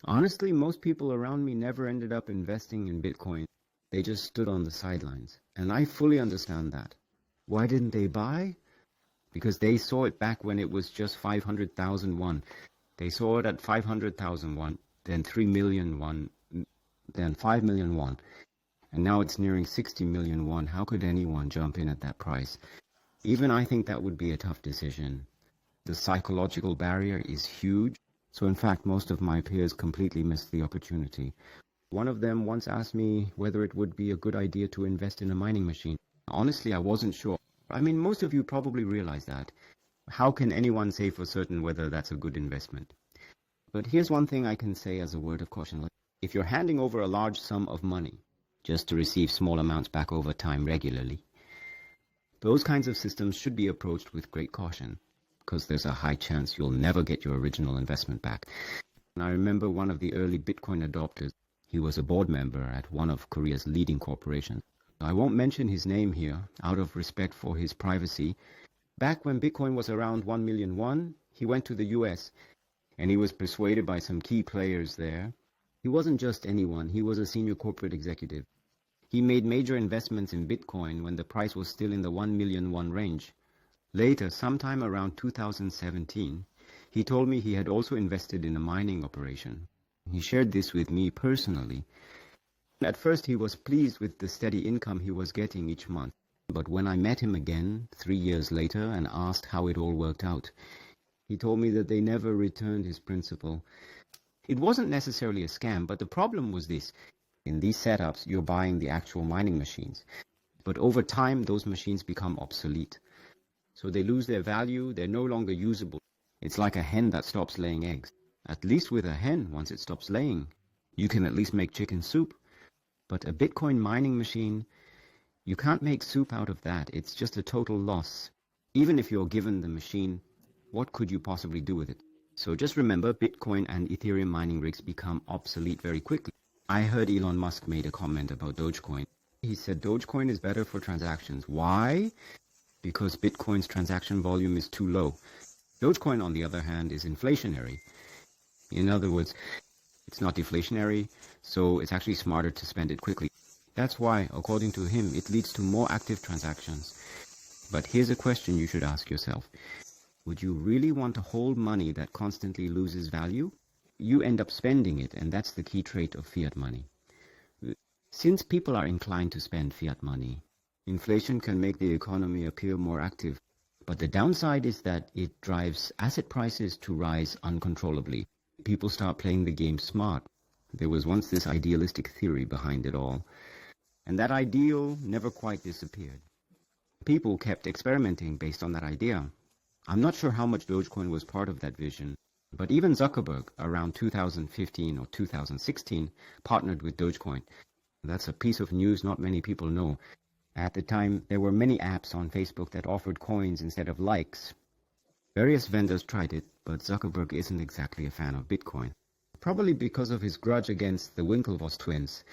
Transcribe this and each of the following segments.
Honestly, most people around me never ended up investing in Bitcoin. They just stood on the sidelines. And I fully understand that. Why didn't they buy? Because they saw it back when it was just 500,000 won. They saw it at 500,000 won, then 3 million won, then 5 million won. And now it's nearing 60 million won. How could anyone jump in at that price? Even I think that would be a tough decision. The psychological barrier is huge. So in fact, most of my peers completely missed the opportunity. One of them once asked me whether it would be a good idea to invest in a mining machine. Honestly, I wasn't sure. I mean, most of you probably realize that. How can anyone say for certain whether that's a good investment? But here's one thing I can say as a word of caution. If you're handing over a large sum of money just to receive small amounts back over time regularly, those kinds of systems should be approached with great caution, because there's a high chance you'll never get your original investment back. And I remember one of the early Bitcoin adopters. He was a board member at one of Korea's leading corporations. I won't mention his name here, out of respect for his privacy. Back when Bitcoin was around 1 million won, he went to the US, and he was persuaded by some key players there. He wasn't just anyone, he was a senior corporate executive. He made major investments in Bitcoin when the price was still in the 1 million won range. Later, sometime around 2017, he told me he had also invested in a mining operation. He shared this with me personally. At first, he was pleased with the steady income he was getting each month. But when I met him again 3 years later and asked how it all worked out, he told me that they never returned his principal. It wasn't necessarily a scam, but the problem was this. In these setups, you're buying the actual mining machines. But over time, those machines become obsolete. So they lose their value, they're no longer usable. It's like a hen that stops laying eggs. At least with a hen, once it stops laying, you can at least make chicken soup. But a Bitcoin mining machine, you can't make soup out of that. It's just a total loss. Even if you're given the machine, what could you possibly do with it? So just remember, Bitcoin and Ethereum mining rigs become obsolete very quickly. I heard Elon Musk made a comment about Dogecoin. He said Dogecoin is better for transactions. Why? Because Bitcoin's transaction volume is too low. Dogecoin, on the other hand, is inflationary. In other words, it's not deflationary, so it's actually smarter to spend it quickly. That's why, according to him, it leads to more active transactions. But here's a question you should ask yourself. Would you really want to hold money that constantly loses value? You end up spending it, and that's the key trait of fiat money. Since people are inclined to spend fiat money, inflation can make the economy appear more active. But the downside is that it drives asset prices to rise uncontrollably. People start playing the game smart. There was once this idealistic theory behind it all, and that ideal never quite disappeared. People kept experimenting based on that idea. I'm not sure how much Dogecoin was part of that vision, but even Zuckerberg, around 2015 or 2016, partnered with Dogecoin. That's a piece of news not many people know. At the time, there were many apps on Facebook that offered coins instead of likes. Various vendors tried it, but Zuckerberg isn't exactly a fan of Bitcoin. Probably because of his grudge against the Winklevoss twins.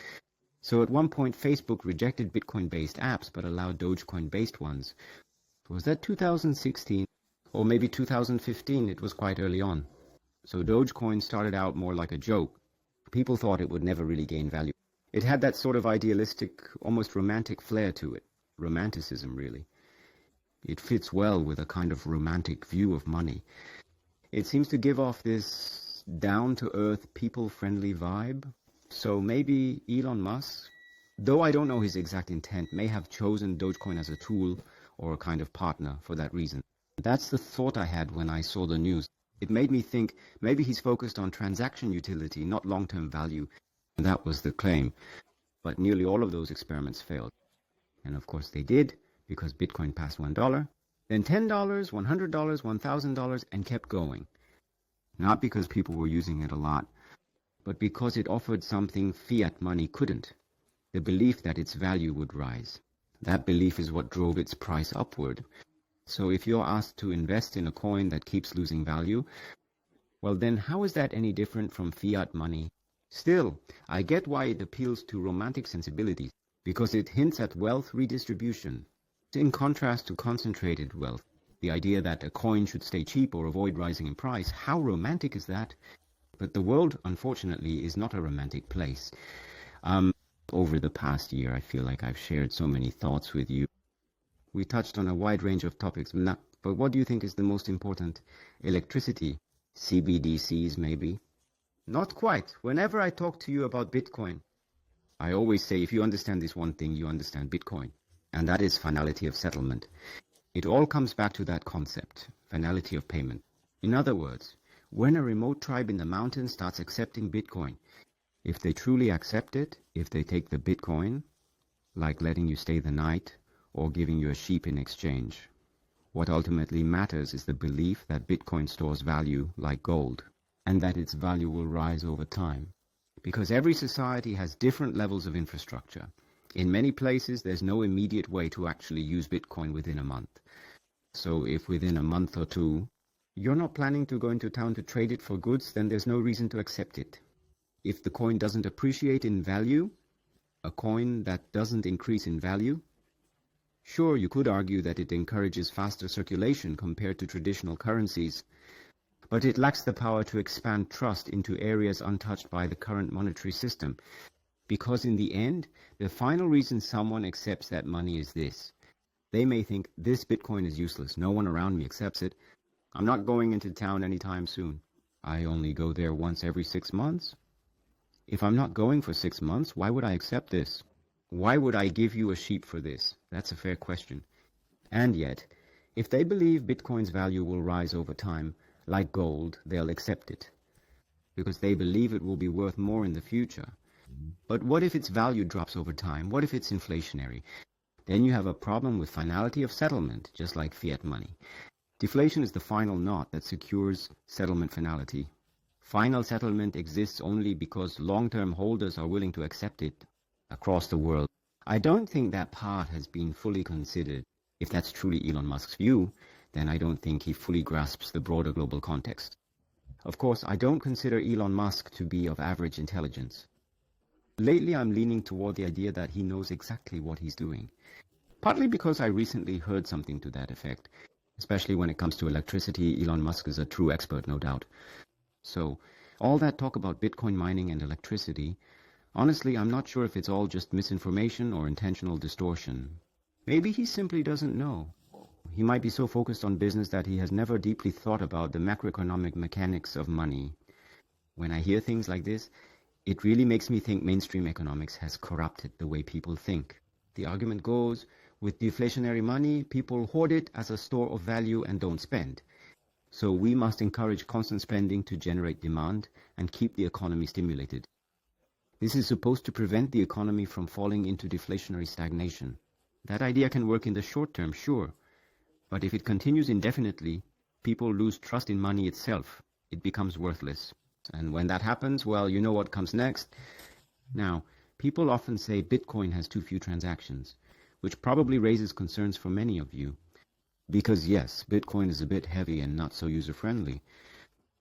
So at one point, Facebook rejected Bitcoin-based apps but allowed Dogecoin-based ones. Was that 2016? Or maybe 2015? It was quite early on. So Dogecoin started out more like a joke. People thought it would never really gain value. It had that sort of idealistic, almost romantic flair to it. Romanticism, really. It fits well with a kind of romantic view of money. It seems to give off this down-to-earth, people-friendly vibe. So maybe Elon Musk, though I don't know his exact intent, may have chosen Dogecoin as a tool or a kind of partner for that reason. That's the thought I had when I saw the news. It made me think maybe he's focused on transaction utility, not long-term value. And that was the claim. But nearly all of those experiments failed. And of course they did, because Bitcoin passed $1, then $10, $100, $1,000, and kept going. Not because people were using it a lot, but because it offered something fiat money couldn't, the belief that its value would rise. That belief is what drove its price upward. So if you're asked to invest in a coin that keeps losing value, well then how is that any different from fiat money? Still, I get why it appeals to romantic sensibilities, because it hints at wealth redistribution. In contrast to concentrated wealth, the idea that a coin should stay cheap or avoid rising in price, how romantic is that? But the world, unfortunately, is not a romantic place. Over the past year, I feel like I've shared so many thoughts with you. We touched on a wide range of topics, but what do you think is the most important? Electricity? CBDCs, maybe? Not quite. Whenever I talk to you about Bitcoin, I always say if you understand this one thing, you understand Bitcoin. And that is finality of settlement. It all comes back to that concept, finality of payment. In other words, when a remote tribe in the mountains starts accepting Bitcoin, if they truly accept it, if they take the Bitcoin, like letting you stay the night or giving you a sheep in exchange, what ultimately matters is the belief that Bitcoin stores value like gold, and that its value will rise over time. Because every society has different levels of infrastructure. In many places, there's no immediate way to actually use Bitcoin within a month. So if within a month or two, you're not planning to go into town to trade it for goods, then there's no reason to accept it. If the coin doesn't appreciate in value, a coin that doesn't increase in value, sure, you could argue that it encourages faster circulation compared to traditional currencies, but it lacks the power to expand trust into areas untouched by the current monetary system. Because in the end, the final reason someone accepts that money is this. They may think, this Bitcoin is useless. No one around me accepts it. I'm not going into town anytime soon. I only go there once every 6 months. If I'm not going for 6 months, why would I accept this? Why would I give you a sheep for this? That's a fair question. And yet, if they believe Bitcoin's value will rise over time, like gold, they'll accept it, because they believe it will be worth more in the future. But what if its value drops over time? What if it's inflationary? Then you have a problem with finality of settlement, just like fiat money. Deflation is the final knot that secures settlement finality. Final settlement exists only because long-term holders are willing to accept it across the world. I don't think that part has been fully considered. If that's truly Elon Musk's view, then I don't think he fully grasps the broader global context. Of course, I don't consider Elon Musk to be of average intelligence. Lately, I'm leaning toward the idea that he knows exactly what he's doing. Partly because I recently heard something to that effect. Especially when it comes to electricity, Elon Musk is a true expert, no doubt. So, all that talk about Bitcoin mining and electricity, honestly, I'm not sure if it's all just misinformation or intentional distortion. Maybe he simply doesn't know. He might be so focused on business that he has never deeply thought about the macroeconomic mechanics of money. When I hear things like this, it really makes me think mainstream economics has corrupted the way people think. The argument goes, with deflationary money, people hoard it as a store of value and don't spend. So we must encourage constant spending to generate demand and keep the economy stimulated. This is supposed to prevent the economy from falling into deflationary stagnation. That idea can work in the short term, sure. But if it continues indefinitely, people lose trust in money itself. It becomes worthless. And when that happens, well, you know what comes next. Now, people often say Bitcoin has too few transactions, which probably raises concerns for many of you. Because yes, Bitcoin is a bit heavy and not so user-friendly.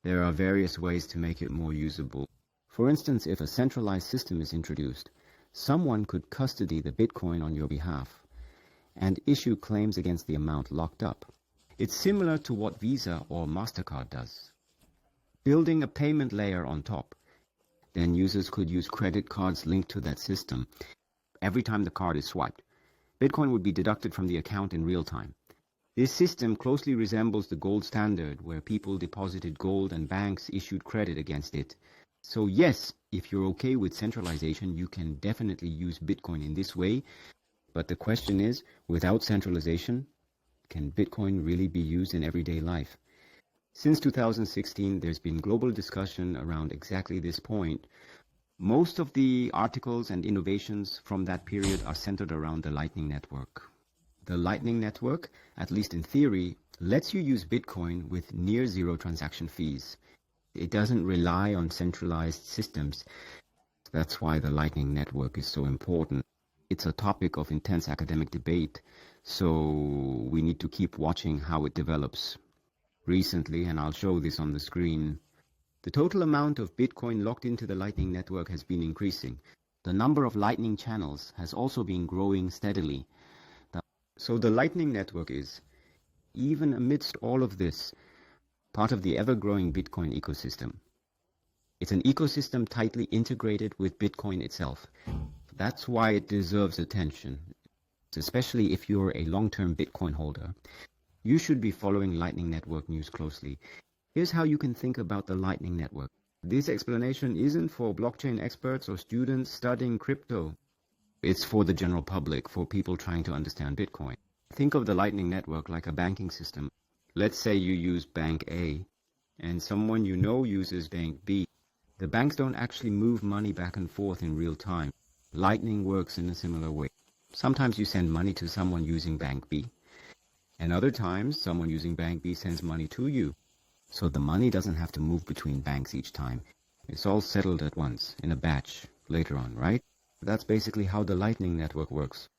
There are various ways to make it more usable. For instance, if a centralized system is introduced, someone could custody the Bitcoin on your behalf and issue claims against the amount locked up. It's similar to what Visa or MasterCard does. Building a payment layer on top, then users could use credit cards linked to that system. Every time the card is swiped, Bitcoin would be deducted from the account in real time. This system closely resembles the gold standard, where people deposited gold and banks issued credit against it. So yes, if you're okay with centralization, you can definitely use Bitcoin in this way. But the question is, without centralization, can Bitcoin really be used in everyday life? Since 2016, there's been global discussion around exactly this point. Most of the articles and innovations from that period are centered around the Lightning Network. The Lightning Network, at least in theory, lets you use Bitcoin with near zero transaction fees. It doesn't rely on centralized systems. That's why the Lightning Network is so important. It's a topic of intense academic debate, so we need to keep watching how it develops. Recently, and I'll show this on the screen, the total amount of Bitcoin locked into the Lightning Network has been increasing. The number of Lightning channels has also been growing steadily. So the Lightning Network is, even amidst all of this, part of the ever-growing Bitcoin ecosystem. It's an ecosystem tightly integrated with Bitcoin itself. That's why it deserves attention, especially if you're a long-term Bitcoin holder. You should be following Lightning Network news closely. Here's how you can think about the Lightning Network. This explanation isn't for blockchain experts or students studying crypto. It's for the general public, for people trying to understand Bitcoin. Think of the Lightning Network like a banking system. Let's say you use Bank A, and someone you know uses Bank B. The banks don't actually move money back and forth in real time. Lightning works in a similar way. Sometimes you send money to someone using Bank B, and other times someone using Bank B sends money to you. So the money doesn't have to move between banks each time. It's all settled at once, in a batch, later on, right? That's basically how the Lightning Network works.